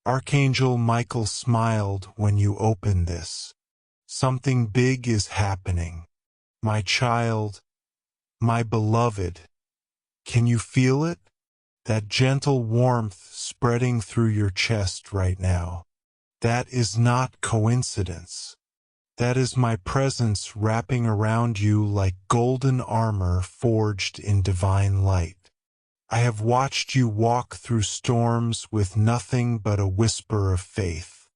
Archangel Michael smiled when you opened this. Something big is happening. My child, my beloved, can you feel it? That gentle warmth spreading through your chest right now. That is not coincidence. That is my presence wrapping around you like golden armor forged in divine light. I have watched you walk through storms with nothing but a whisper of faith.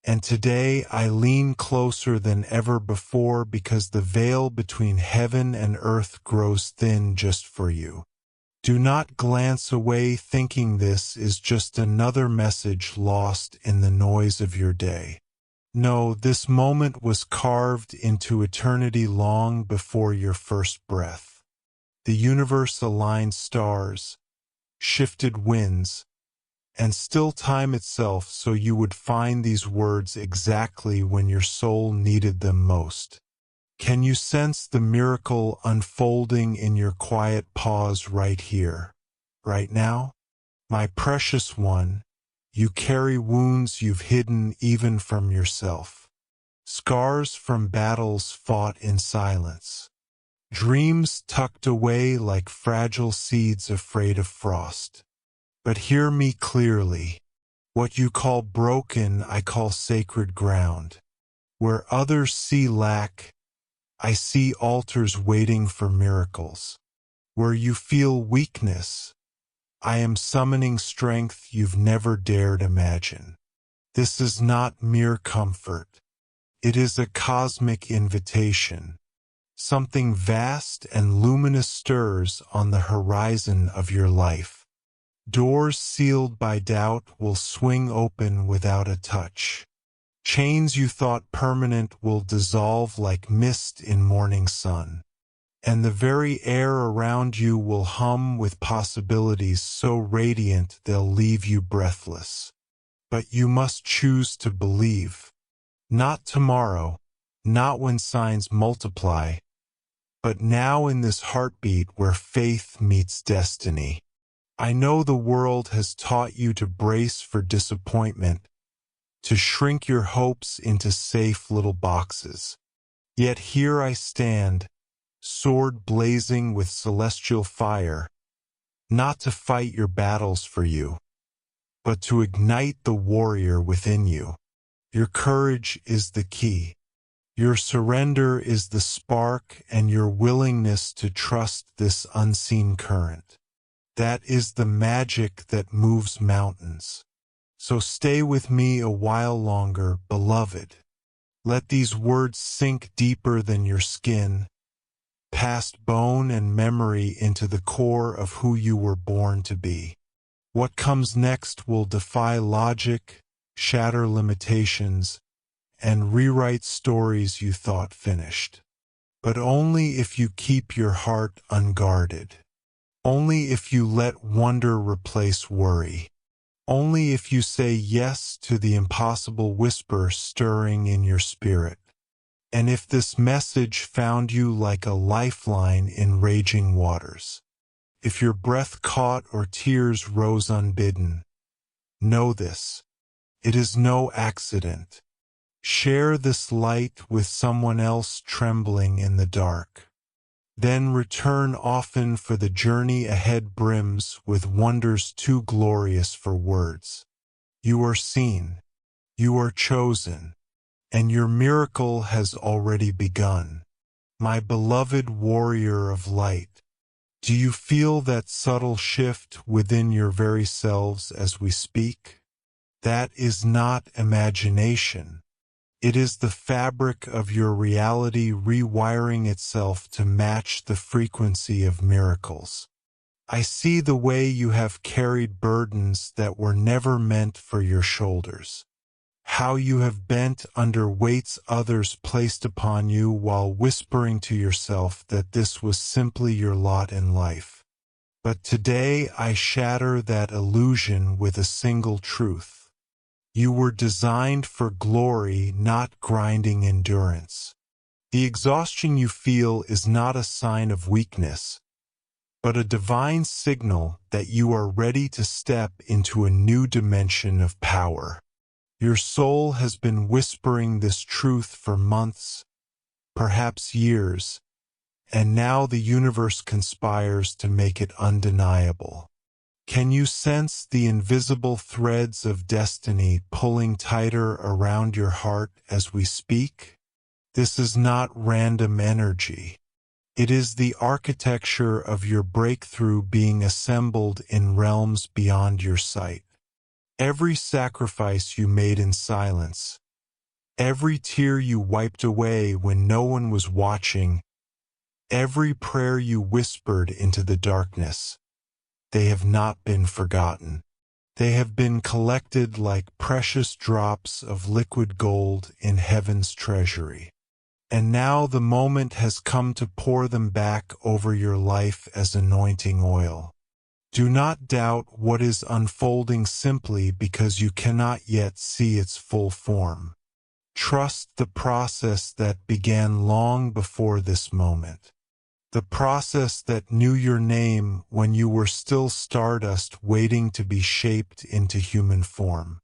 And today I lean closer than ever before because the veil between heaven and earth grows thin just for you. Do not glance away thinking this is just another message lost in the noise of your day. No, this moment was carved into eternity long before your first breath. The universe aligned stars, shifted winds, and still time itself so you would find these words exactly when your soul needed them most. Can you sense the miracle unfolding in your quiet pause right here, right now? My precious one, you carry wounds you've hidden even from yourself. Scars from battles fought in silence. Dreams tucked away like fragile seeds afraid of frost. But hear me clearly. What you call broken, I call sacred ground. Where others see lack, I see altars waiting for miracles. Where you feel weakness, I am summoning strength you've never dared imagine. This is not mere comfort. It is a cosmic invitation. Something vast and luminous stirs on the horizon of your life. Doors sealed by doubt will swing open without a touch. Chains you thought permanent will dissolve like mist in morning sun. And the very air around you will hum with possibilities so radiant they'll leave you breathless. But you must choose to believe. Not tomorrow, not when signs multiply, but now in this heartbeat where faith meets destiny. I know the world has taught you to brace for disappointment, to shrink your hopes into safe little boxes. Yet here I stand, sword blazing with celestial fire, not to fight your battles for you, but to ignite the warrior within you. Your courage is the key. Your surrender is the spark, and your willingness to trust this unseen current. That is the magic that moves mountains. So stay with me a while longer, beloved. Let these words sink deeper than your skin, past bone and memory into the core of who you were born to be. What comes next will defy logic, shatter limitations, and rewrite stories you thought finished. But only if you keep your heart unguarded. Only if you let wonder replace worry. Only if you say yes to the impossible whisper stirring in your spirit. And if this message found you like a lifeline in raging waters. If your breath caught or tears rose unbidden, know this. It is no accident. Share this light with someone else trembling in the dark. Then return often, for the journey ahead brims with wonders too glorious for words. You are seen. You are chosen. And your miracle has already begun. My beloved warrior of light, do you feel that subtle shift within your very selves as we speak? That is not imagination. It is the fabric of your reality rewiring itself to match the frequency of miracles. I see the way you have carried burdens that were never meant for your shoulders. How you have bent under weights others placed upon you while whispering to yourself that this was simply your lot in life. But today I shatter that illusion with a single truth. You were designed for glory, not grinding endurance. The exhaustion you feel is not a sign of weakness. but a divine signal that you are ready to step into a new dimension of power. Your soul has been whispering this truth for months, perhaps years, and now the universe conspires to make it undeniable. Can you sense the invisible threads of destiny pulling tighter around your heart as we speak? This is not random energy. It is the architecture of your breakthrough being assembled in realms beyond your sight. Every sacrifice you made in silence, every tear you wiped away when no one was watching, every prayer you whispered into the darkness, they have not been forgotten. They have been collected like precious drops of liquid gold in heaven's treasury. And now the moment has come to pour them back over your life as anointing oil. Do not doubt what is unfolding simply because you cannot yet see its full form. Trust the process that began long before this moment. The process that knew your name when you were still stardust waiting to be shaped into human form.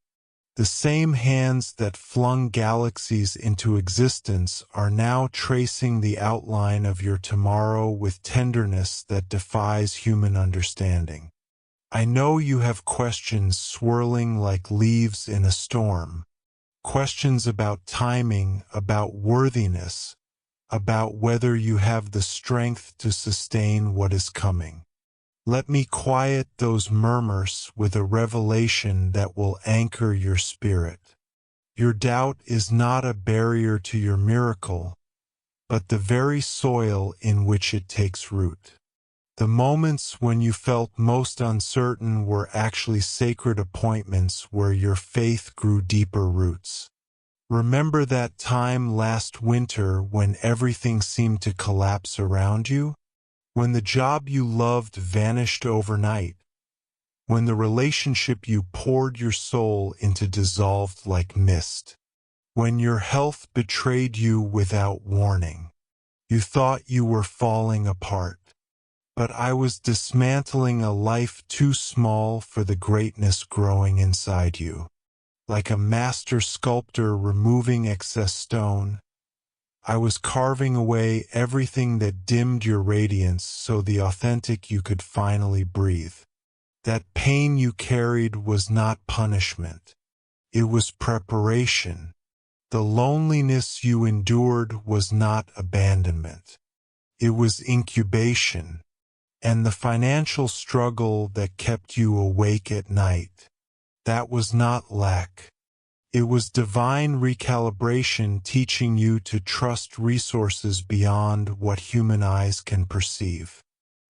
The same hands that flung galaxies into existence are now tracing the outline of your tomorrow with tenderness that defies human understanding. I know you have questions swirling like leaves in a storm. Questions about timing, about worthiness, about whether you have the strength to sustain what is coming. Let me quiet those murmurs with a revelation that will anchor your spirit. Your doubt is not a barrier to your miracle, but the very soil in which it takes root. The moments when you felt most uncertain were actually sacred appointments where your faith grew deeper roots. Remember that time last winter when everything seemed to collapse around you? When the job you loved vanished overnight? When the relationship you poured your soul into dissolved like mist? When your health betrayed you without warning? You thought you were falling apart. But I was dismantling a life too small for the greatness growing inside you. Like a master sculptor removing excess stone, I was carving away everything that dimmed your radiance so the authentic you could finally breathe. That pain you carried was not punishment. It was preparation. The loneliness you endured was not abandonment. It was incubation. And the financial struggle that kept you awake at night, that was not lack. It was divine recalibration teaching you to trust resources beyond what human eyes can perceive.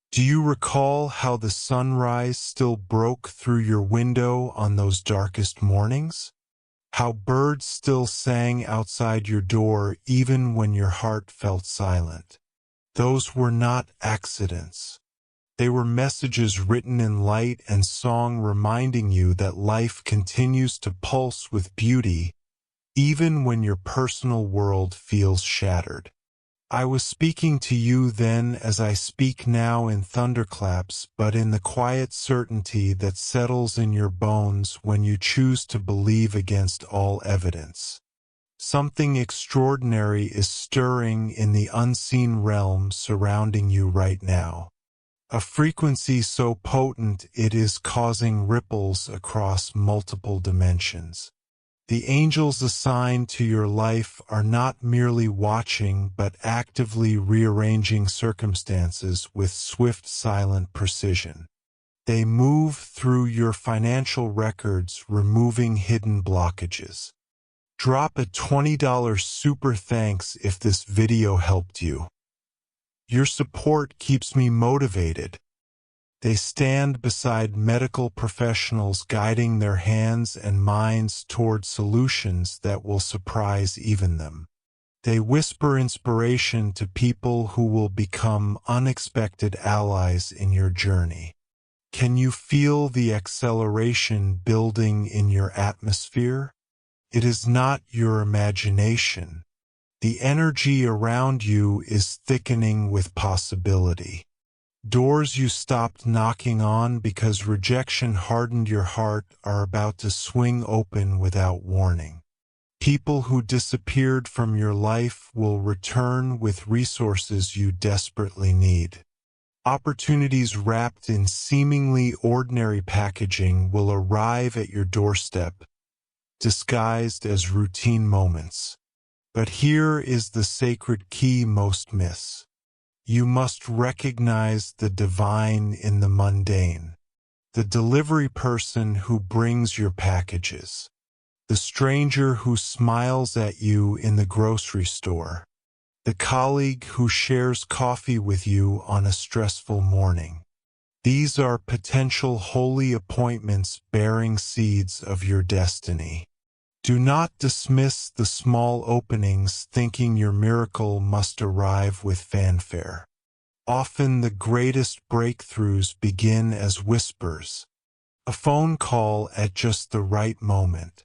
Do you recall how the sunrise still broke through your window on those darkest mornings? How birds still sang outside your door even when your heart felt silent? Those were not accidents. They were messages written in light and song reminding you that life continues to pulse with beauty, even when your personal world feels shattered. I was speaking to you then as I speak now in thunderclaps, but in the quiet certainty that settles in your bones when you choose to believe against all evidence. Something extraordinary is stirring in the unseen realm surrounding you right now. A frequency so potent it is causing ripples across multiple dimensions. The angels assigned to your life are not merely watching but actively rearranging circumstances with swift, silent precision. They move through your financial records, removing hidden blockages. Drop a $20 super thanks if this video helped you. Your support keeps me motivated. They stand beside medical professionals guiding their hands and minds toward solutions that will surprise even them. They whisper inspiration to people who will become unexpected allies in your journey. Can you feel the acceleration building in your atmosphere? It is not your imagination. The energy around you is thickening with possibility. Doors you stopped knocking on because rejection hardened your heart are about to swing open without warning. People who disappeared from your life will return with resources you desperately need. Opportunities wrapped in seemingly ordinary packaging will arrive at your doorstep, disguised as routine moments. But here is the sacred key most miss. You must recognize the divine in the mundane. The delivery person who brings your packages. The stranger who smiles at you in the grocery store. The colleague who shares coffee with you on a stressful morning. These are potential holy appointments bearing seeds of your destiny. Do not dismiss the small openings thinking your miracle must arrive with fanfare. Often the greatest breakthroughs begin as whispers. A phone call at just the right moment.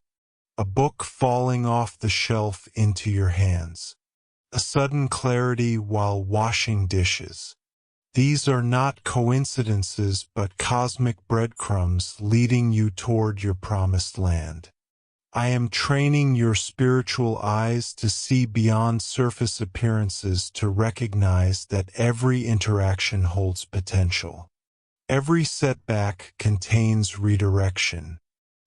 A book falling off the shelf into your hands. A sudden clarity while washing dishes. These are not coincidences but cosmic breadcrumbs leading you toward your promised land. I am training your spiritual eyes to see beyond surface appearances, to recognize that every interaction holds potential. Every setback contains redirection,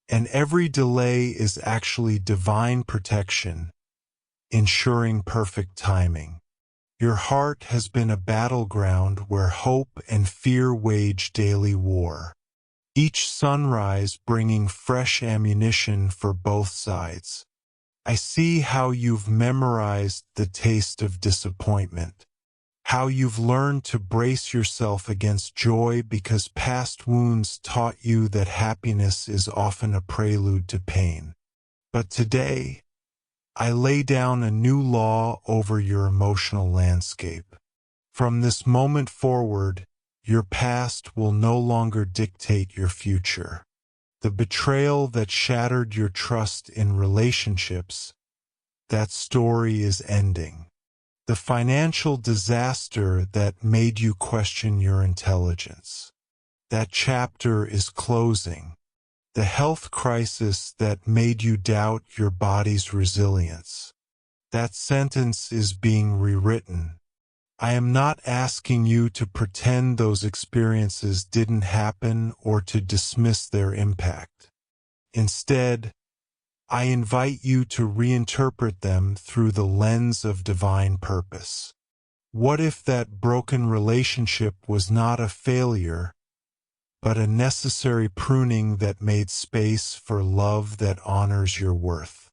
and every delay is actually divine protection, ensuring perfect timing. Your heart has been a battleground where hope and fear wage daily war. Each sunrise bringing fresh ammunition for both sides. I see how you've memorized the taste of disappointment, how you've learned to brace yourself against joy because past wounds taught you that happiness is often a prelude to pain. But today, I lay down a new law over your emotional landscape. From this moment forward, your past will no longer dictate your future. The betrayal that shattered your trust in relationships, that story is ending. The financial disaster that made you question your intelligence, that chapter is closing. The health crisis that made you doubt your body's resilience, that sentence is being rewritten. I am not asking you to pretend those experiences didn't happen or to dismiss their impact. Instead, I invite you to reinterpret them through the lens of divine purpose. What if that broken relationship was not a failure, but a necessary pruning that made space for love that honors your worth?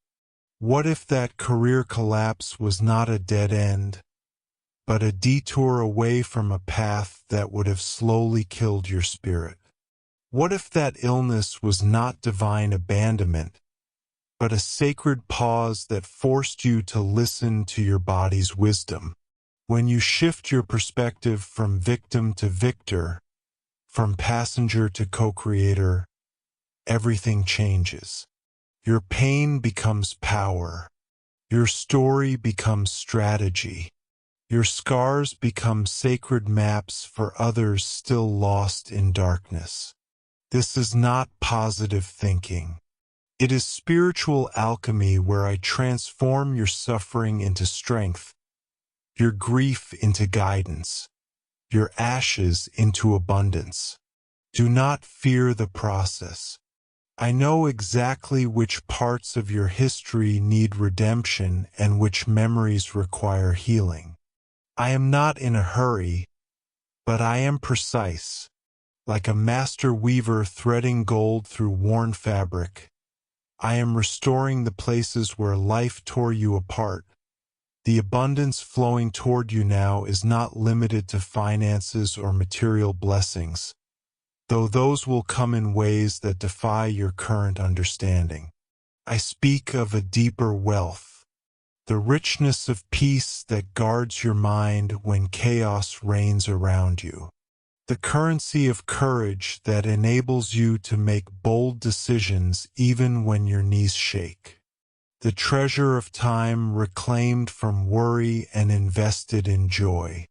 What if that career collapse was not a dead end, but a detour away from a path that would have slowly killed your spirit? What if that illness was not divine abandonment, but a sacred pause that forced you to listen to your body's wisdom? When you shift your perspective from victim to victor, from passenger to co-creator, everything changes. Your pain becomes power. Your story becomes strategy. Your scars become sacred maps for others still lost in darkness. This is not positive thinking. It is spiritual alchemy where I transform your suffering into strength, your grief into guidance, your ashes into abundance. Do not fear the process. I know exactly which parts of your history need redemption and which memories require healing. I am not in a hurry, but I am precise. Like a master weaver threading gold through worn fabric, I am restoring the places where life tore you apart. The abundance flowing toward you now is not limited to finances or material blessings, though those will come in ways that defy your current understanding. I speak of a deeper wealth, the richness of peace that guards your mind when chaos reigns around you. The currency of courage that enables you to make bold decisions even when your knees shake. The treasure of time reclaimed from worry and invested in joy.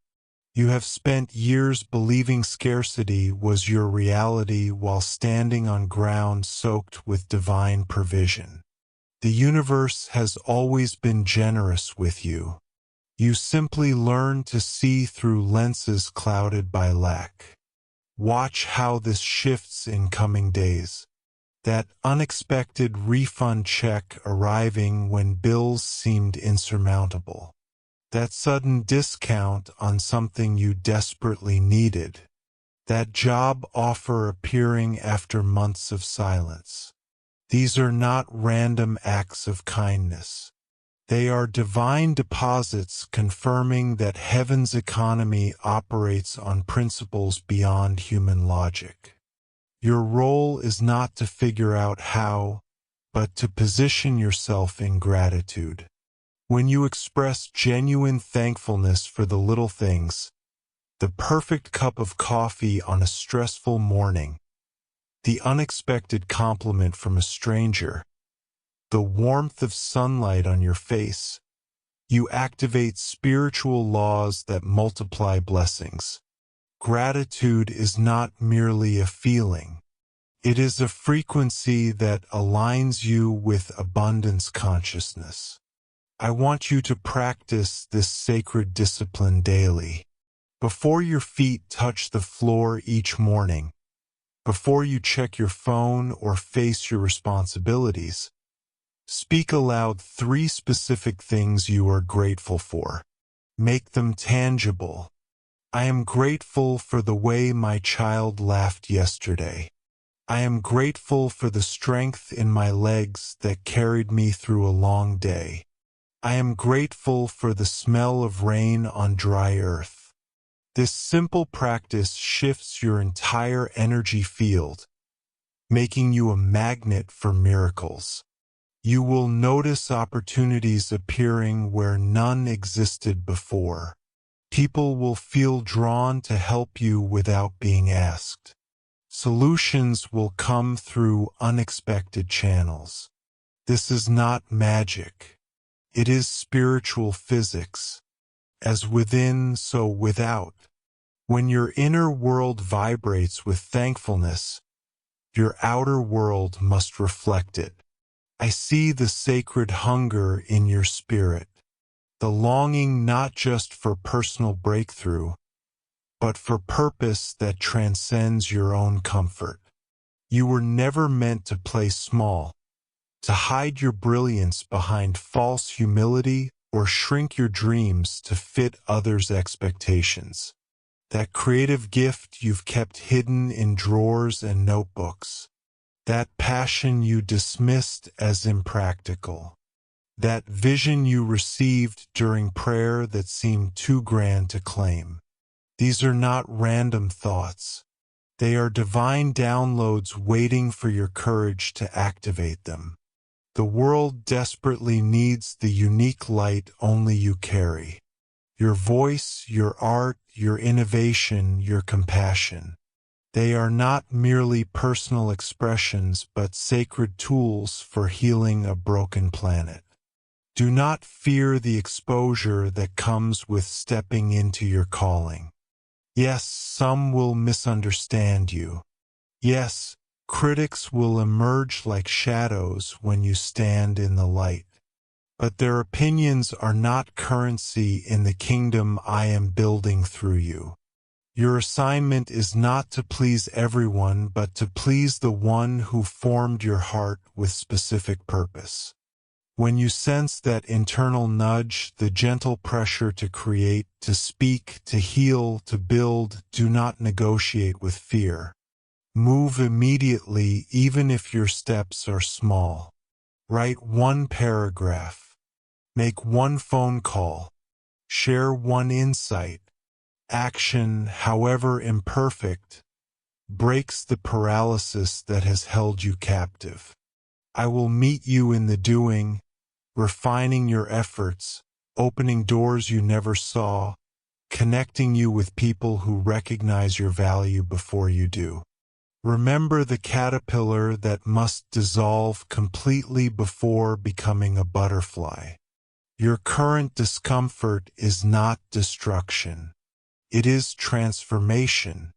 You have spent years believing scarcity was your reality while standing on ground soaked with divine provision. The universe has always been generous with you. You simply learn to see through lenses clouded by lack. Watch how this shifts in coming days. That unexpected refund check arriving when bills seemed insurmountable. That sudden discount on something you desperately needed. That job offer appearing after months of silence. These are not random acts of kindness. They are divine deposits confirming that heaven's economy operates on principles beyond human logic. Your role is not to figure out how, but to position yourself in gratitude. When you express genuine thankfulness for the little things, the perfect cup of coffee on a stressful morning, the unexpected compliment from a stranger, the warmth of sunlight on your face, you activate spiritual laws that multiply blessings. Gratitude is not merely a feeling. It is a frequency that aligns you with abundance consciousness. I want you to practice this sacred discipline daily. Before your feet touch the floor each morning, before you check your phone or face your responsibilities, speak aloud 3 specific things you are grateful for. Make them tangible. I am grateful for the way my child laughed yesterday. I am grateful for the strength in my legs that carried me through a long day. I am grateful for the smell of rain on dry earth. This simple practice shifts your entire energy field, making you a magnet for miracles. You will notice opportunities appearing where none existed before. People will feel drawn to help you without being asked. Solutions will come through unexpected channels. This is not magic. It is spiritual physics. As within, so without. When your inner world vibrates with thankfulness, your outer world must reflect it. I see the sacred hunger in your spirit, the longing not just for personal breakthrough, but for purpose that transcends your own comfort. You were never meant to play small, to hide your brilliance behind false humility or shrink your dreams to fit others' expectations. That creative gift you've kept hidden in drawers and notebooks. That passion you dismissed as impractical. That vision you received during prayer that seemed too grand to claim. These are not random thoughts. They are divine downloads waiting for your courage to activate them. The world desperately needs the unique light only you carry. Your voice, your art, your innovation, your compassion. They are not merely personal expressions but sacred tools for healing a broken planet. Do not fear the exposure that comes with stepping into your calling. Yes, some will misunderstand you. Yes, critics will emerge like shadows when you stand in the light. But their opinions are not currency in the kingdom I am building through you. Your assignment is not to please everyone but to please the one who formed your heart with specific purpose. When you sense that internal nudge, the gentle pressure to create, to speak, to heal, to build, do not negotiate with fear. Move immediately even if your steps are small. Write 1 paragraph. Make 1 phone call. Share 1 insight. Action, however imperfect, breaks the paralysis that has held you captive. I will meet you in the doing, refining your efforts, opening doors you never saw, connecting you with people who recognize your value before you do. Remember the caterpillar that must dissolve completely before becoming a butterfly. Your current discomfort is not destruction. It is transformation.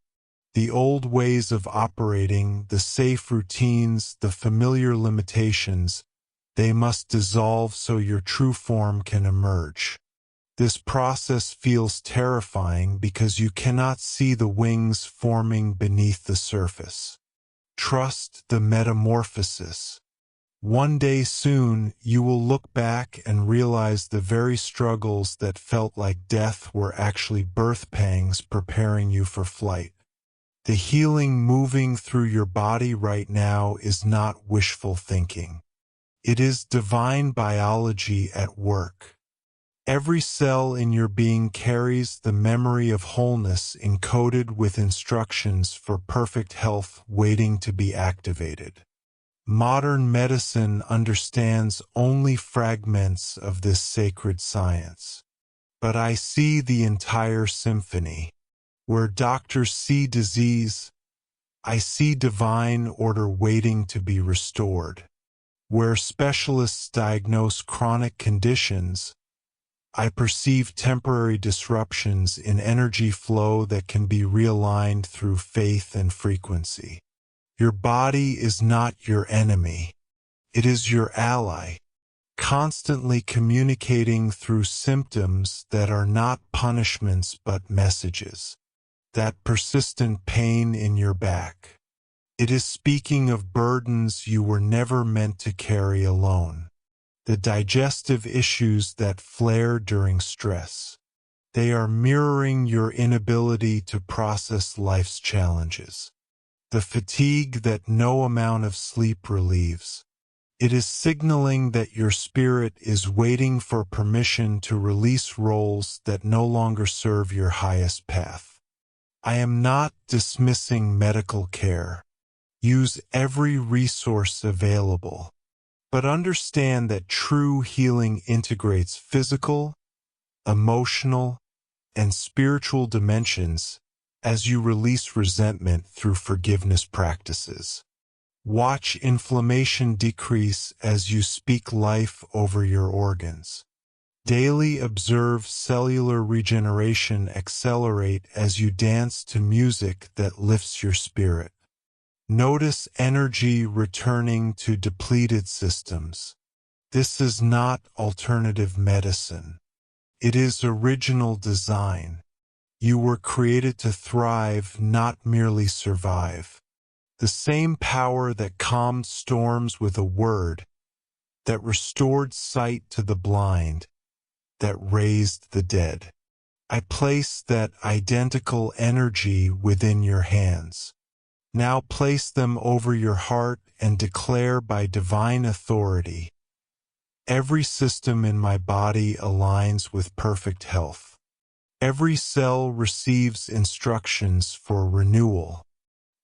The old ways of operating, the safe routines, the familiar limitations, they must dissolve so your true form can emerge. This process feels terrifying because you cannot see the wings forming beneath the surface. Trust the metamorphosis. One day soon, you will look back and realize the very struggles that felt like death were actually birth pangs preparing you for flight. The healing moving through your body right now is not wishful thinking. It is divine biology at work. Every cell in your being carries the memory of wholeness encoded with instructions for perfect health waiting to be activated. Modern medicine understands only fragments of this sacred science. But I see the entire symphony. Where doctors see disease, I see divine order waiting to be restored. Where specialists diagnose chronic conditions, I perceive temporary disruptions in energy flow that can be realigned through faith and frequency. Your body is not your enemy. It is your ally, constantly communicating through symptoms that are not punishments but messages. That persistent pain in your back. It is speaking of burdens you were never meant to carry alone. The digestive issues that flare during stress. They are mirroring your inability to process life's challenges. The fatigue that no amount of sleep relieves. It is signaling that your spirit is waiting for permission to release roles that no longer serve your highest path. I am not dismissing medical care. Use every resource available. But understand that true healing integrates physical, emotional, and spiritual dimensions as you release resentment through forgiveness practices. Watch inflammation decrease as you speak life over your organs. Daily observe cellular regeneration accelerate as you dance to music that lifts your spirit. Notice energy returning to depleted systems. This is not alternative medicine. It is original design. You were created to thrive, not merely survive. The same power that calmed storms with a word, that restored sight to the blind, that raised the dead. I place that identical energy within your hands. Now place them over your heart and declare by divine authority, every system in my body aligns with perfect health. Every cell receives instructions for renewal.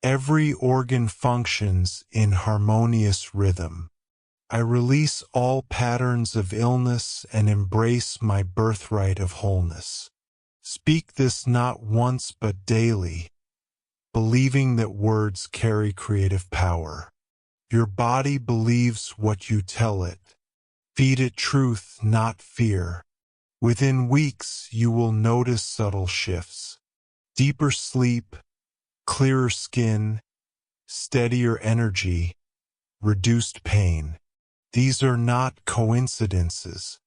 Every organ functions in harmonious rhythm. I release all patterns of illness and embrace my birthright of wholeness. Speak this not once but daily, believing that words carry creative power. Your body believes what you tell it. Feed it truth, not fear. Within weeks, you will notice subtle shifts. Deeper sleep, clearer skin, steadier energy, reduced pain. These are not coincidences.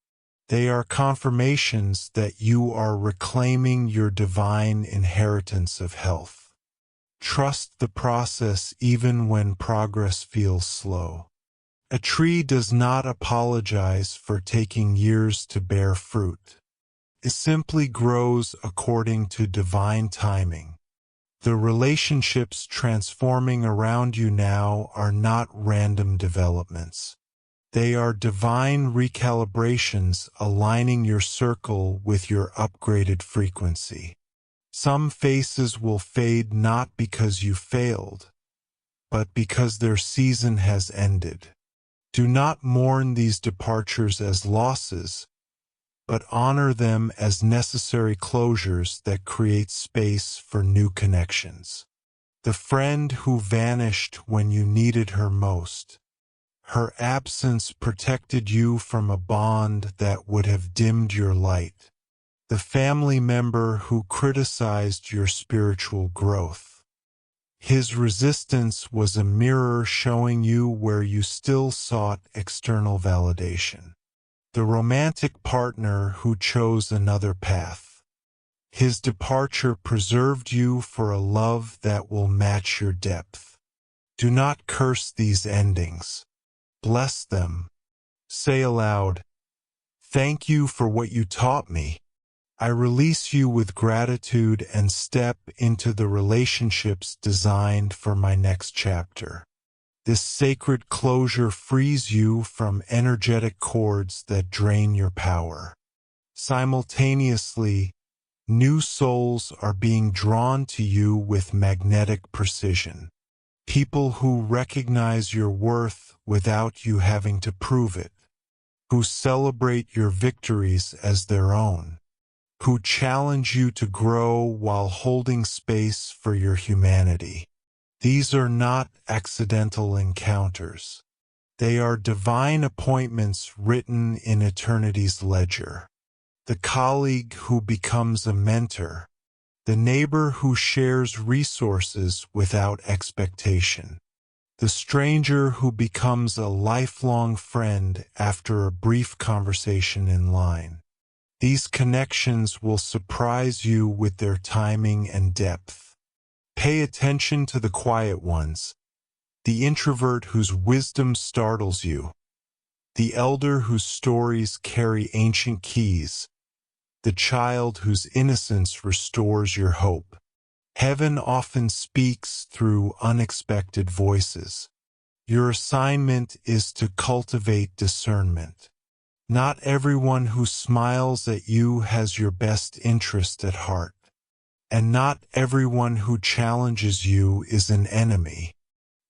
They are confirmations that you are reclaiming your divine inheritance of health. Trust the process even when progress feels slow. A tree does not apologize for taking years to bear fruit. It simply grows according to divine timing. The relationships transforming around you now are not random developments. They are divine recalibrations aligning your circle with your upgraded frequency. Some faces will fade not because you failed, but because their season has ended. Do not mourn these departures as losses, but honor them as necessary closures that create space for new connections. The friend who vanished when you needed her most. Her absence protected you from a bond that would have dimmed your light. the family member who criticized your spiritual growth. His resistance was a mirror showing you where you still sought external validation. The romantic partner who chose another path. His departure preserved you for a love that will match your depth. Do not curse these endings. Bless them. Say aloud, "Thank you for what you taught me. I release you with gratitude and step into the relationships designed for my next chapter." This sacred closure frees you from energetic cords that drain your power. Simultaneously, new souls are being drawn to you with magnetic precision. People who recognize your worth without you having to prove it, who celebrate your victories as their own, who challenge you to grow while holding space for your humanity. These are not accidental encounters. They are divine appointments written in eternity's ledger. The colleague who becomes a mentor, the neighbor who shares resources without expectation, the stranger who becomes a lifelong friend after a brief conversation in line. These connections will surprise you with their timing and depth. Pay attention to the quiet ones, the introvert whose wisdom startles you, the elder whose stories carry ancient keys, the child whose innocence restores your hope. Heaven often speaks through unexpected voices. Your assignment is to cultivate discernment. Not everyone who smiles at you has your best interest at heart. And not everyone who challenges you is an enemy.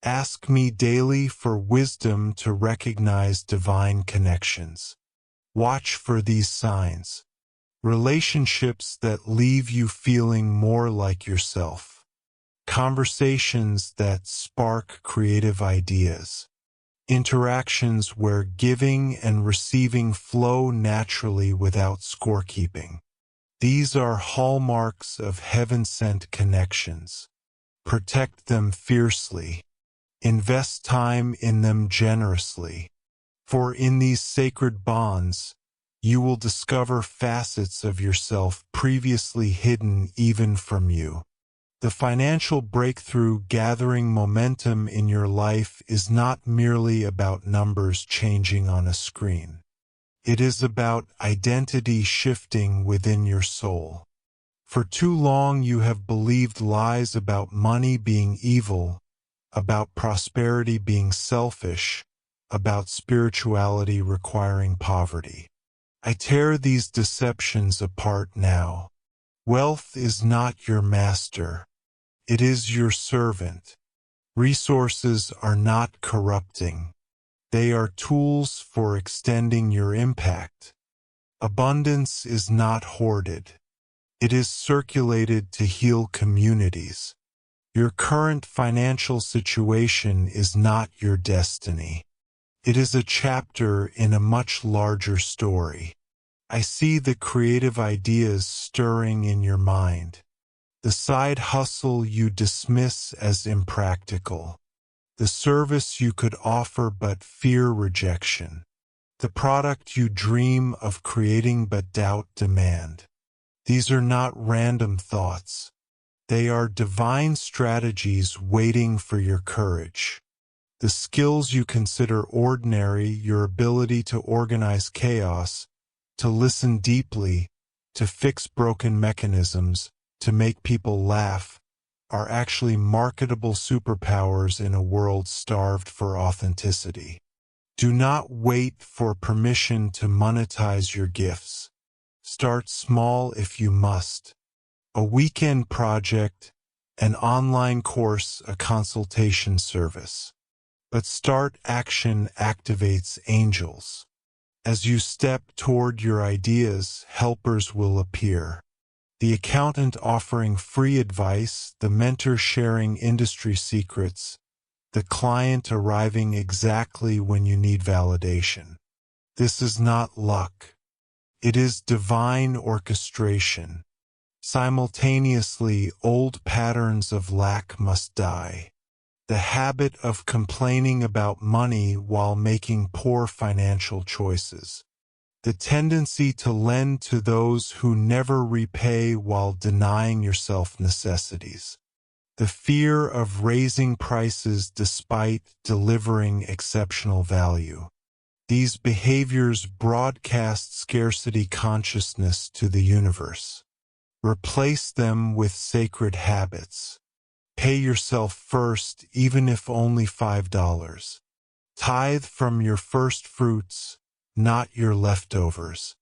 Ask me daily for wisdom to recognize divine connections. Watch for these signs. Relationships that leave you feeling more like yourself. Conversations that spark creative ideas. Interactions where giving and receiving flow naturally without scorekeeping. These are hallmarks of heaven-sent connections. Protect them fiercely. Invest time in them generously. For in these sacred bonds, you will discover facets of yourself previously hidden even from you. The financial breakthrough gathering momentum in your life is not merely about numbers changing on a screen. It is about identity shifting within your soul. For too long you have believed lies about money being evil, about prosperity being selfish, about spirituality requiring poverty. I tear these deceptions apart now. Wealth is not your master. It is your servant. Resources are not corrupting. They are tools for extending your impact. Abundance is not hoarded. It is circulated to heal communities. Your current financial situation is not your destiny. It is a chapter in a much larger story. I see the creative ideas stirring in your mind. The side hustle you dismiss as impractical. The service you could offer but fear rejection. The product you dream of creating but doubt demand. These are not random thoughts. They are divine strategies waiting for your courage. The skills you consider ordinary, your ability to organize chaos, to listen deeply, to fix broken mechanisms, to make people laugh, are actually marketable superpowers in a world starved for authenticity. Do not wait for permission to monetize your gifts. Start small if you must. A weekend project, an online course, a consultation service. But start action activates angels. As you step toward your ideas, helpers will appear. The accountant offering free advice, the mentor sharing industry secrets, the client arriving exactly when you need validation. This is not luck. It is divine orchestration. Simultaneously, old patterns of lack must die. The habit of complaining about money while making poor financial choices. The tendency to lend to those who never repay while denying yourself necessities. The fear of raising prices despite delivering exceptional value. These behaviors broadcast scarcity consciousness to the universe. Replace them with sacred habits. Pay yourself first, even if only $5. Tithe from your first fruits, not your leftovers.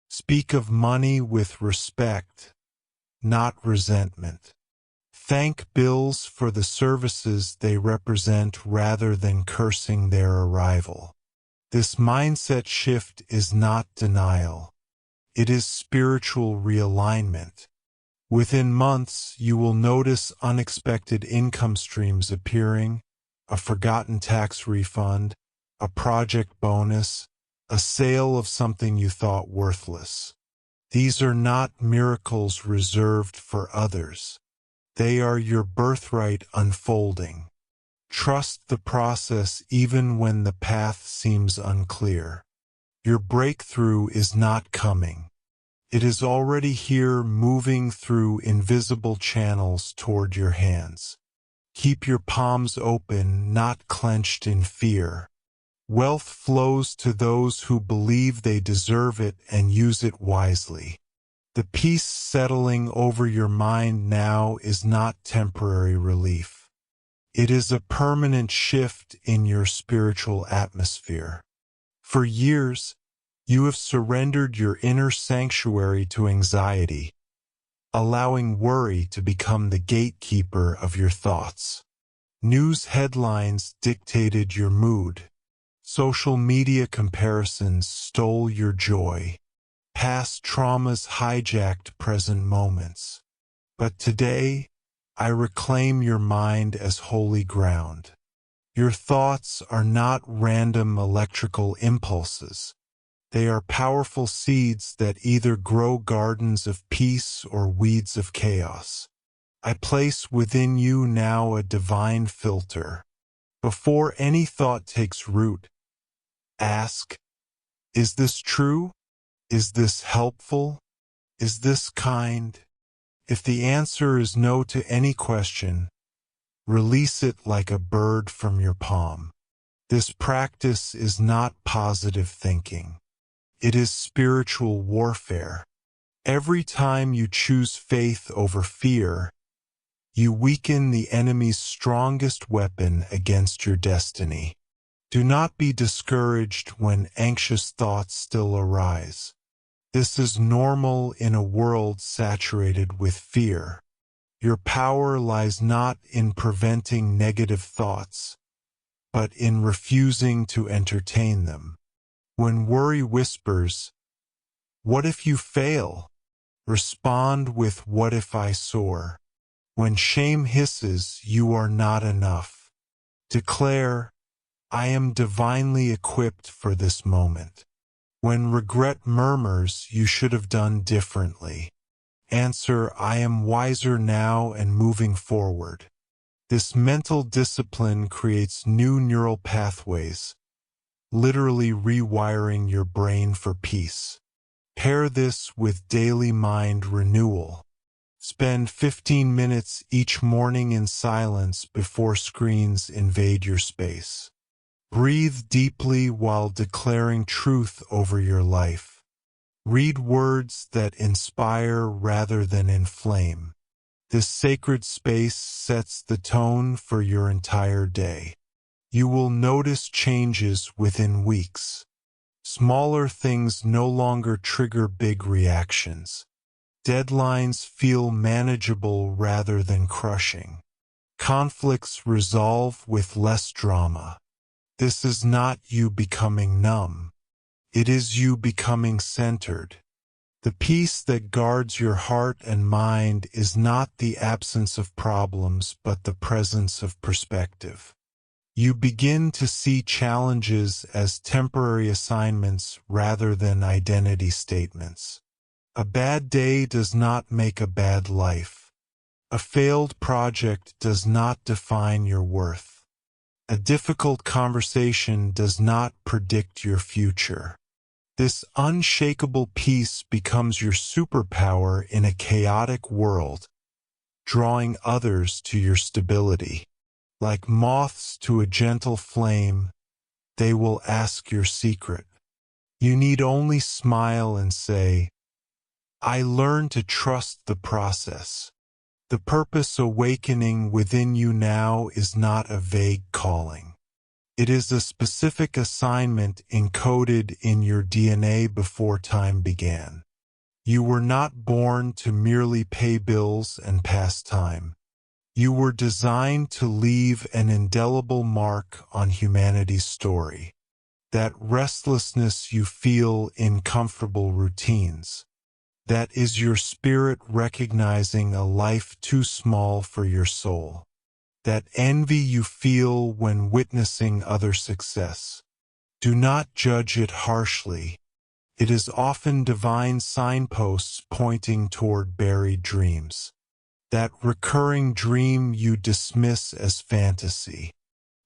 Speak of money with respect, not resentment. Thank bills for the services they represent rather than cursing their arrival. This mindset shift is not denial. It is spiritual realignment. Within months, you will notice unexpected income streams appearing, a forgotten tax refund, a project bonus, a sale of something you thought worthless. These are not miracles reserved for others. They are your birthright unfolding. Trust the process even when the path seems unclear. Your breakthrough is not coming. It is already here, moving through invisible channels toward your hands. Keep your palms open, not clenched in fear. Wealth flows to those who believe they deserve it and use it wisely. The peace settling over your mind now is not temporary relief. It is a permanent shift in your spiritual atmosphere. For years, you have surrendered your inner sanctuary to anxiety, allowing worry to become the gatekeeper of your thoughts. News headlines dictated your mood. Social media comparisons stole your joy. Past traumas hijacked present moments. But today, I reclaim your mind as holy ground. Your thoughts are not random electrical impulses. They are powerful seeds that either grow gardens of peace or weeds of chaos. I place within you now a divine filter. Before any thought takes root, ask, is this true? Is this helpful? Is this kind? If the answer is no to any question, release it like a bird from your palm. This practice is not positive thinking. It is spiritual warfare. Every time you choose faith over fear, you weaken the enemy's strongest weapon against your destiny. Do not be discouraged when anxious thoughts still arise. This is normal in a world saturated with fear. Your power lies not in preventing negative thoughts, but in refusing to entertain them. When worry whispers, "What if you fail?" respond with, "What if I soar?" When shame hisses, "You are not enough," declare, "I am divinely equipped for this moment." When regret murmurs, "You should have done differently," answer, "I am wiser now and moving forward." This mental discipline creates new neural pathways, literally rewiring your brain for peace. Pair this with daily mind renewal. Spend 15 minutes each morning in silence before screens invade your space. Breathe deeply while declaring truth over your life. Read words that inspire rather than inflame. This sacred space sets the tone for your entire day. You will notice changes within weeks. Smaller things no longer trigger big reactions. Deadlines feel manageable rather than crushing. Conflicts resolve with less drama. This is not you becoming numb. It is you becoming centered. The peace that guards your heart and mind is not the absence of problems but the presence of perspective. You begin to see challenges as temporary assignments rather than identity statements. A bad day does not make a bad life. A failed project does not define your worth. A difficult conversation does not predict your future. This unshakable peace becomes your superpower in a chaotic world, drawing others to your stability. Like moths to a gentle flame, they will ask your secret. You need only smile and say, I learned to trust the process. The purpose awakening within you now is not a vague calling. It is a specific assignment encoded in your DNA before time began. You were not born to merely pay bills and pass time. You were designed to leave an indelible mark on humanity's story. That restlessness you feel in comfortable routines. That is your spirit recognizing a life too small for your soul. That envy you feel when witnessing other success. Do not judge it harshly. It is often divine signposts pointing toward buried dreams. That recurring dream you dismiss as fantasy.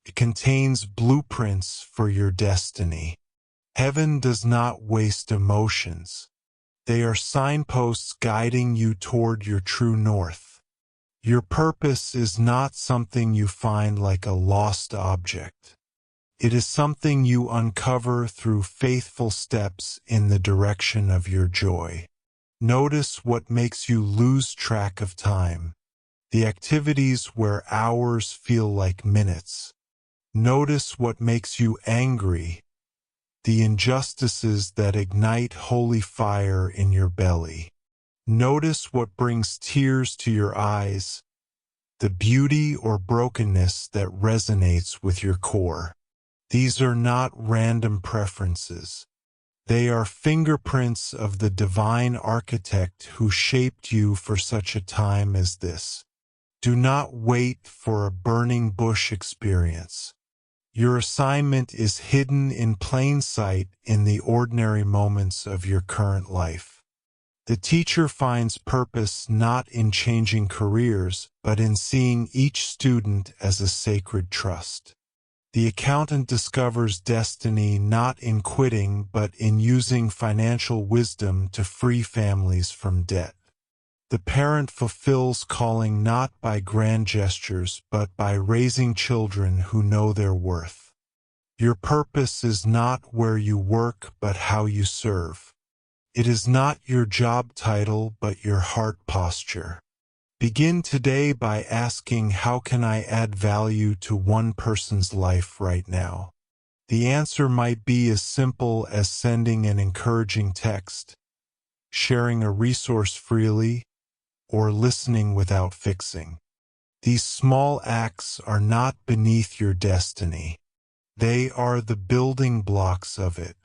It contains blueprints for your destiny. Heaven does not waste emotions. They are signposts guiding you toward your true north. Your purpose is not something you find like a lost object. It is something you uncover through faithful steps in the direction of your joy. Notice what makes you lose track of time. The activities where hours feel like minutes. Notice what makes you angry. The injustices that ignite holy fire in your belly. Notice what brings tears to your eyes, the beauty or brokenness that resonates with your core. These are not random preferences. They are fingerprints of the divine architect who shaped you for such a time as this. Do not wait for a burning bush experience. Your assignment is hidden in plain sight in the ordinary moments of your current life. The teacher finds purpose not in changing careers, but in seeing each student as a sacred trust. The accountant discovers destiny not in quitting, but in using financial wisdom to free families from debt. The parent fulfills calling not by grand gestures, but by raising children who know their worth. Your purpose is not where you work, but how you serve. It is not your job title, but your heart posture. Begin today by asking, how can I add value to one person's life right now? The answer might be as simple as sending an encouraging text, sharing a resource freely, or listening without fixing. These small acts are not beneath your destiny. They are the building blocks of it.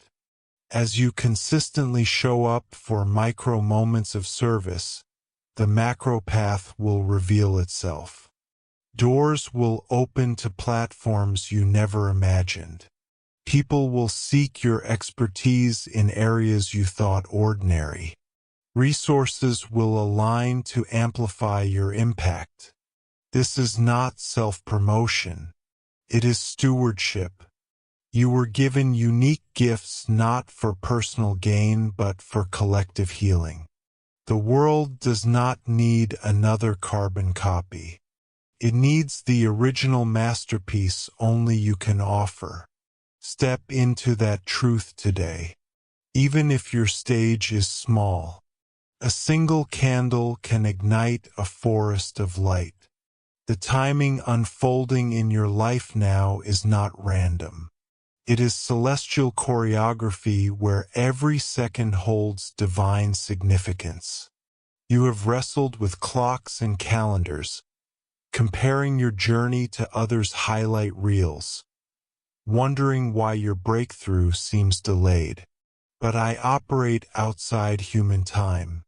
As you consistently show up for micro moments of service, the macro path will reveal itself. Doors will open to platforms you never imagined. People will seek your expertise in areas you thought ordinary. Resources will align to amplify your impact. This is not self-promotion. It is stewardship. You were given unique gifts not for personal gain but for collective healing. The world does not need another carbon copy. It needs the original masterpiece only you can offer. Step into that truth today. Even if your stage is small, a single candle can ignite a forest of light. The timing unfolding in your life now is not random. It is celestial choreography where every second holds divine significance. You have wrestled with clocks and calendars, comparing your journey to others' highlight reels, wondering why your breakthrough seems delayed. But I operate outside human time.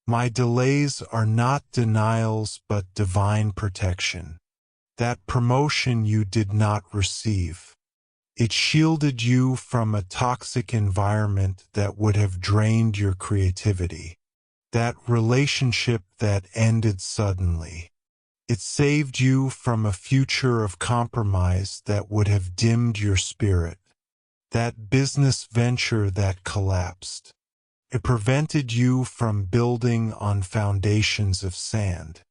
My delays are not denials but divine protection. that promotion you did not receive. It shielded you from a toxic environment that would have drained your creativity. That relationship that ended suddenly. It saved you from a future of compromise that would have dimmed your spirit. That business venture that collapsed. It prevented you from building on foundations of sand.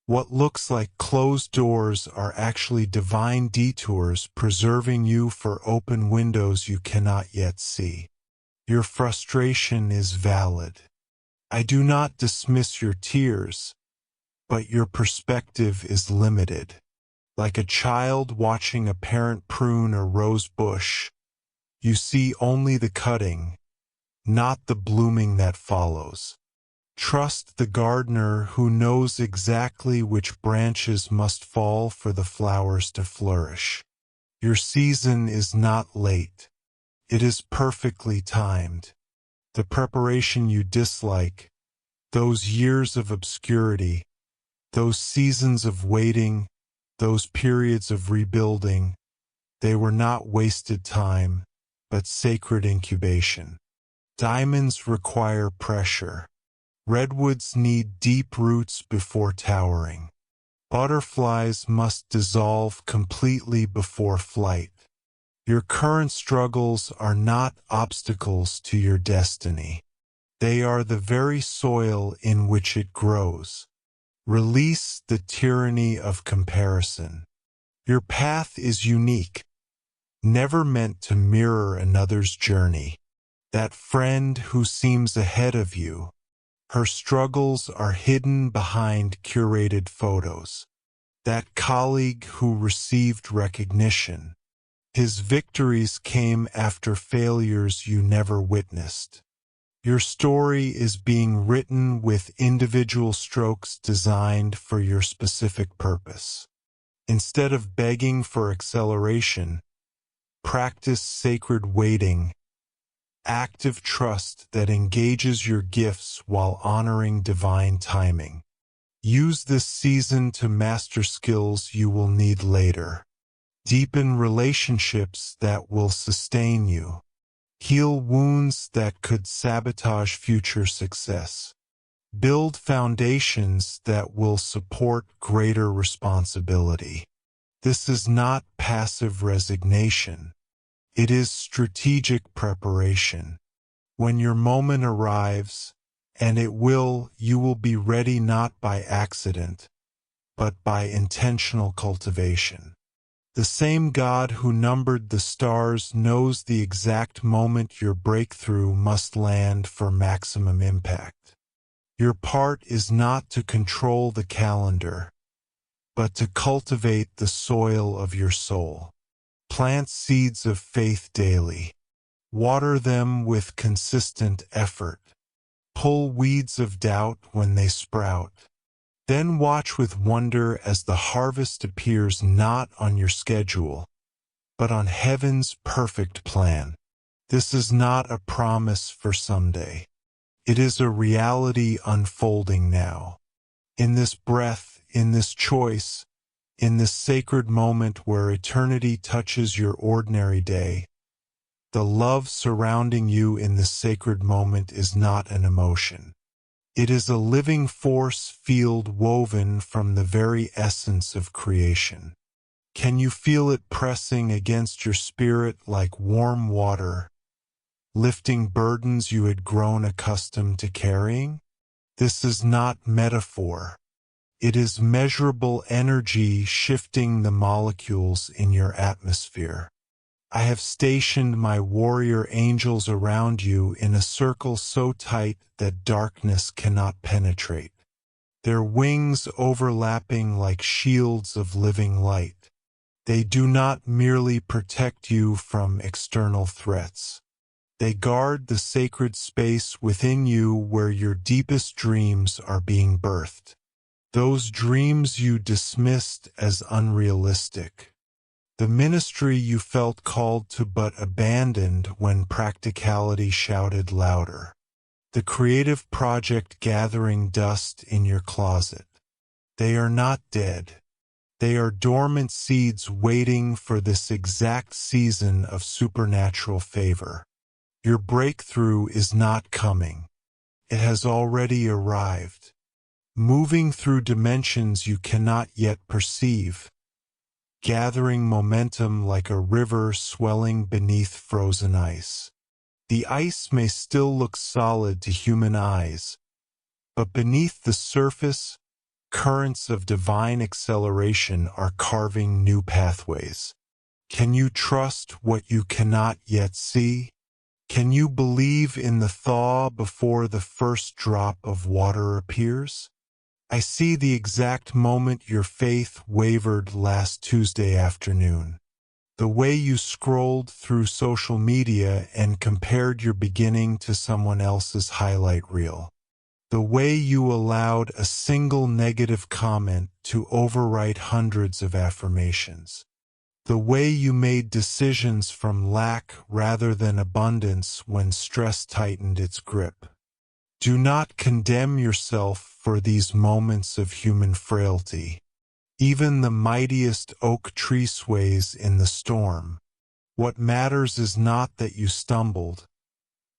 What looks like closed doors are actually divine detours preserving you for open windows you cannot yet see. Your frustration is valid. I do not dismiss your tears, but your perspective is limited. Like a child watching a parent prune a rose bush, you see only the cutting, not the blooming that follows. Trust the gardener who knows exactly which branches must fall for the flowers to flourish. Your season is not late. It is perfectly timed. The preparation you dislike, those years of obscurity, those seasons of waiting, those periods of rebuilding, they were not wasted time, but sacred incubation. Diamonds require pressure. Redwoods need deep roots before towering. Butterflies must dissolve completely before flight. Your current struggles are not obstacles to your destiny. They are the very soil in which it grows. Release the tyranny of comparison. Your path is unique, never meant to mirror another's journey. That friend who seems ahead of you, her struggles are hidden behind curated photos. That colleague who received recognition, his victories came after failures you never witnessed. Your story is being written with individual strokes designed for your specific purpose. Instead of begging for acceleration, practice sacred waiting, active trust that engages your gifts while honoring divine timing. Use this season to master skills you will need later. Deepen relationships that will sustain you. Heal wounds that could sabotage future success. Build foundations that will support greater responsibility. This is not passive resignation. It is strategic preparation. When your moment arrives, and it will, you will be ready not by accident, but by intentional cultivation. The same God who numbered the stars knows the exact moment your breakthrough must land for maximum impact. Your part is not to control the calendar, but to cultivate the soil of your soul. Plant seeds of faith daily. Water them with consistent effort. Pull weeds of doubt when they sprout. Then watch with wonder as the harvest appears not on your schedule, but on heaven's perfect plan. This is not a promise for someday. It is a reality unfolding now. In this breath, in this choice, in this sacred moment where eternity touches your ordinary day, the love surrounding you in this sacred moment is not an emotion. It is a living force field woven from the very essence of creation. Can you feel it pressing against your spirit like warm water, lifting burdens you had grown accustomed to carrying? This is not metaphor. It is measurable energy shifting the molecules in your atmosphere. I have stationed my warrior angels around you in a circle so tight that darkness cannot penetrate. Their wings overlapping like shields of living light. They do not merely protect you from external threats. They guard the sacred space within you where your deepest dreams are being birthed. Those dreams you dismissed as unrealistic. The ministry you felt called to but abandoned when practicality shouted louder. The creative project gathering dust in your closet. They are not dead. They are dormant seeds waiting for this exact season of supernatural favor. Your breakthrough is not coming. It has already arrived. Moving through dimensions you cannot yet perceive, gathering momentum like a river swelling beneath frozen ice. The ice may still look solid to human eyes, but beneath the surface, currents of divine acceleration are carving new pathways. Can you trust what you cannot yet see? Can you believe in the thaw before the first drop of water appears? I see the exact moment your faith wavered last Tuesday afternoon. The way you scrolled through social media and compared your beginning to someone else's highlight reel. The way you allowed a single negative comment to overwrite hundreds of affirmations. The way you made decisions from lack rather than abundance when stress tightened its grip. Do not condemn yourself for these moments of human frailty. Even the mightiest oak tree sways in the storm. What matters is not that you stumbled,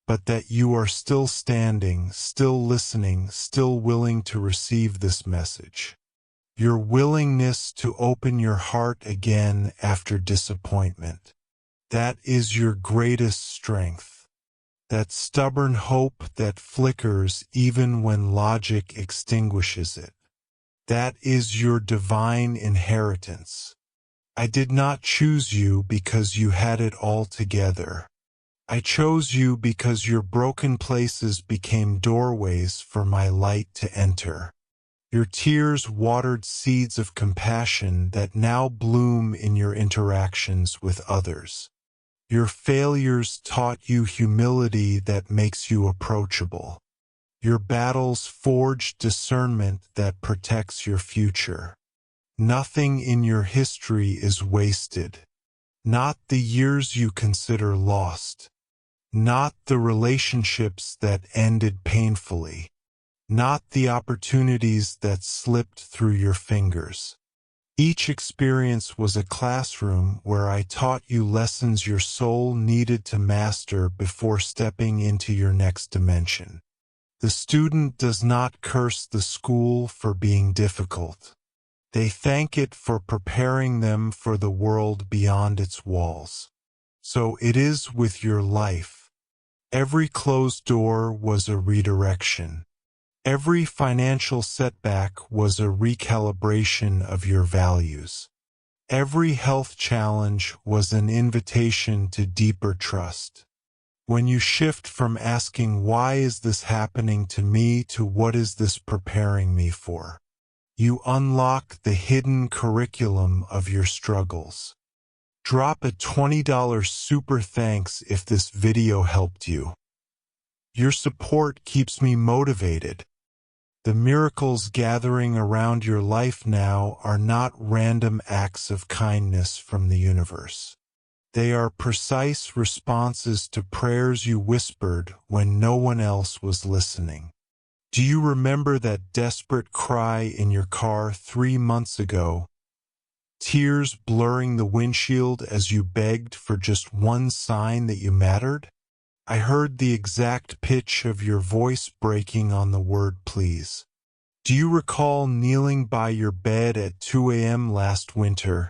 but that you are still standing, still listening, still willing to receive this message. Your willingness to open your heart again after disappointment. That is your greatest strength. That stubborn hope that flickers even when logic extinguishes it. That is your divine inheritance. I did not choose you because you had it all together. I chose you because your broken places became doorways for my light to enter. Your tears watered seeds of compassion that now bloom in your interactions with others. Your failures taught you humility that makes you approachable. Your battles forged discernment that protects your future. Nothing in your history is wasted. Not the years you consider lost. Not the relationships that ended painfully. Not the opportunities that slipped through your fingers. Each experience was a classroom where I taught you lessons your soul needed to master before stepping into your next dimension. The student does not curse the school for being difficult. They thank it for preparing them for the world beyond its walls. So it is with your life. Every closed door was a redirection. Every financial setback was a recalibration of your values. Every health challenge was an invitation to deeper trust. When you shift from asking why is this happening to me to what is this preparing me for, you unlock the hidden curriculum of your struggles. Drop a $20 super thanks if this video helped you. Your support keeps me motivated. The miracles gathering around your life now are not random acts of kindness from the universe. They are precise responses to prayers you whispered when no one else was listening. Do you remember that desperate cry in your car 3 months ago? Tears blurring the windshield as you begged for just one sign that you mattered? I heard the exact pitch of your voice breaking on the word please. Do you recall kneeling by your bed at 2 a.m. last winter,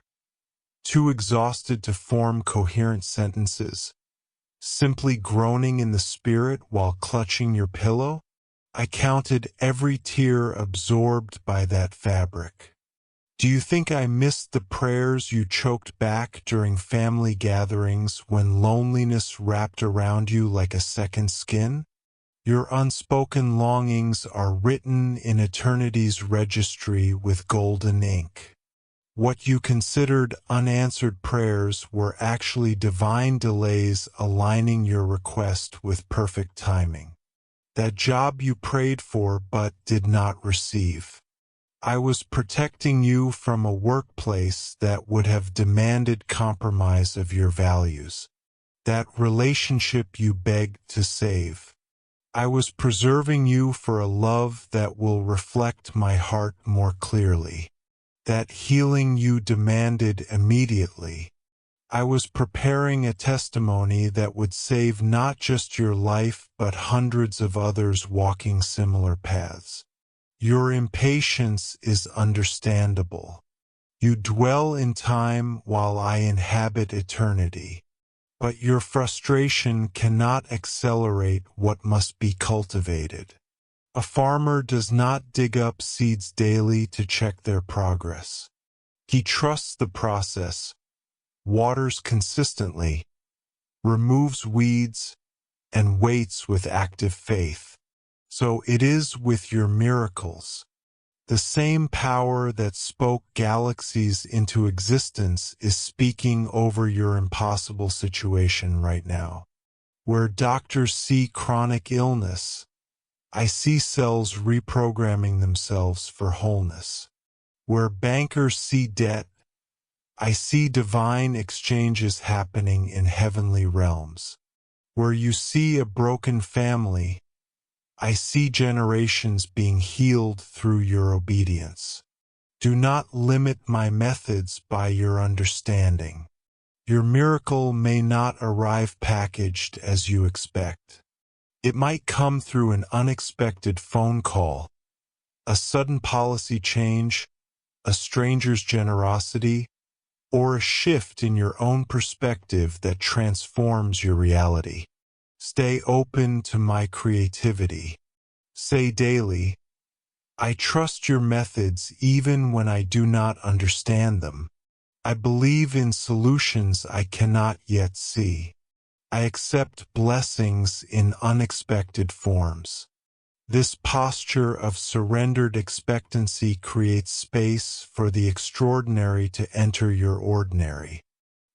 too exhausted to form coherent sentences, simply groaning in the spirit while clutching your pillow? I counted every tear absorbed by that fabric. Do you think I missed the prayers you choked back during family gatherings when loneliness wrapped around you like a second skin? Your unspoken longings are written in eternity's registry with golden ink. What you considered unanswered prayers were actually divine delays aligning your request with perfect timing. That job you prayed for but did not receive. I was protecting you from a workplace that would have demanded compromise of your values. That relationship you begged to save. I was preserving you for a love that will reflect my heart more clearly. that healing you demanded immediately. I was preparing a testimony that would save not just your life but hundreds of others walking similar paths. Your impatience is understandable. You dwell in time while I inhabit eternity. But your frustration cannot accelerate what must be cultivated. A farmer does not dig up seeds daily to check their progress. He trusts the process, waters consistently, removes weeds, and waits with active faith. So it is with your miracles. The same power that spoke galaxies into existence is speaking over your impossible situation right now. Where doctors see chronic illness, I see cells reprogramming themselves for wholeness. Where bankers see debt, I see divine exchanges happening in heavenly realms. Where you see a broken family, I see generations being healed through your obedience. Do not limit my methods by your understanding. Your miracle may not arrive packaged as you expect. It might come through an unexpected phone call, a sudden policy change, a stranger's generosity, or a shift in your own perspective that transforms your reality. Stay open to my creativity. Say daily, I trust your methods even when I do not understand them. I believe in solutions I cannot yet see. I accept blessings in unexpected forms. This posture of surrendered expectancy creates space for the extraordinary to enter your ordinary.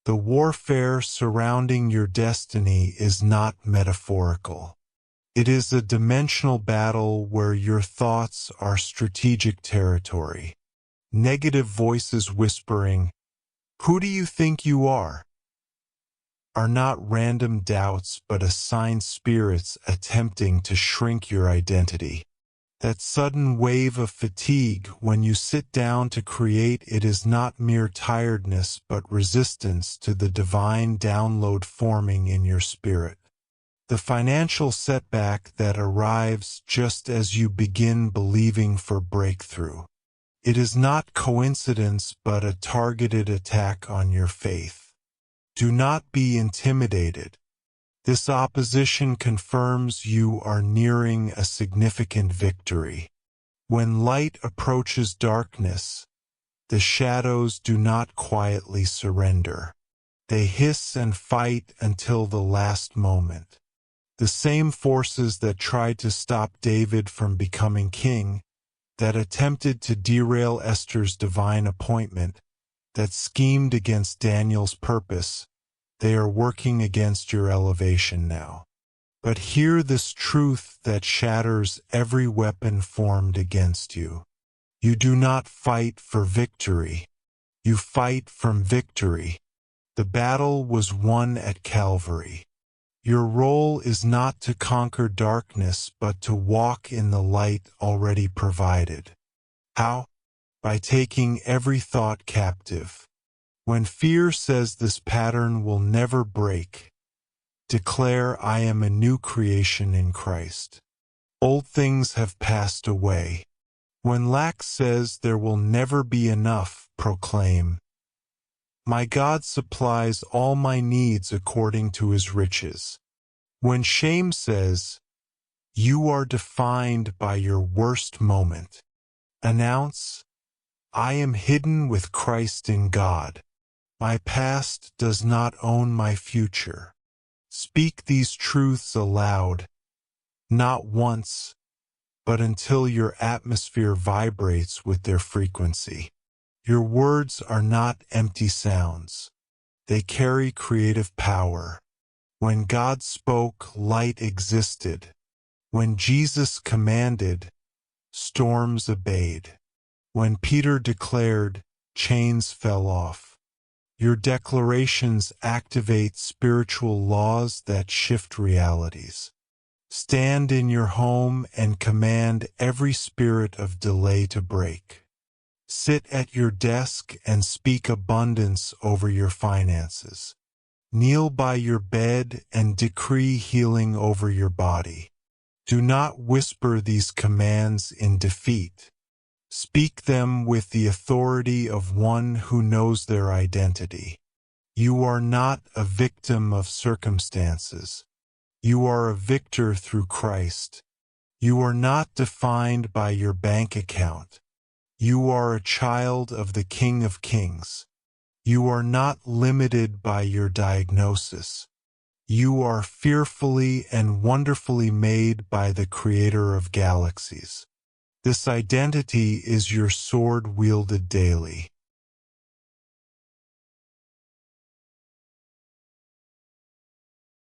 The warfare surrounding your destiny is not metaphorical. It is a dimensional battle where your thoughts are strategic territory. Negative voices whispering, "Who do you think you are?" are not random doubts but assigned spirits attempting to shrink your identity. That sudden wave of fatigue when you sit down to create, it is not mere tiredness but resistance to the divine download forming in your spirit. The financial setback that arrives just as you begin believing for breakthrough. It is not coincidence but a targeted attack on your faith. Do not be intimidated. This opposition confirms you are nearing a significant victory. When light approaches darkness, the shadows do not quietly surrender. They hiss and fight until the last moment. The same forces that tried to stop David from becoming king, that attempted to derail Esther's divine appointment, that schemed against Daniel's purpose, they are working against your elevation now. But hear this truth that shatters every weapon formed against you. You do not fight for victory. You fight from victory. The battle was won at Calvary. Your role is not to conquer darkness but to walk in the light already provided. How? By taking every thought captive. When fear says this pattern will never break, declare, I am a new creation in Christ. Old things have passed away. When lack says there will never be enough, proclaim, my God supplies all my needs according to his riches. When shame says, you are defined by your worst moment, announce, I am hidden with Christ in God. My past does not own my future. Speak these truths aloud, not once, but until your atmosphere vibrates with their frequency. Your words are not empty sounds. They carry creative power. When God spoke, light existed. When Jesus commanded, storms obeyed. When Peter declared, chains fell off. Your declarations activate spiritual laws that shift realities. Stand in your home and command every spirit of delay to break. Sit at your desk and speak abundance over your finances. Kneel by your bed and decree healing over your body. Do not whisper these commands in defeat. Speak them with the authority of one who knows their identity. You are not a victim of circumstances. You are a victor through Christ. You are not defined by your bank account. You are a child of the King of Kings. You are not limited by your diagnosis. You are fearfully and wonderfully made by the Creator of galaxies. This identity is your sword wielded daily.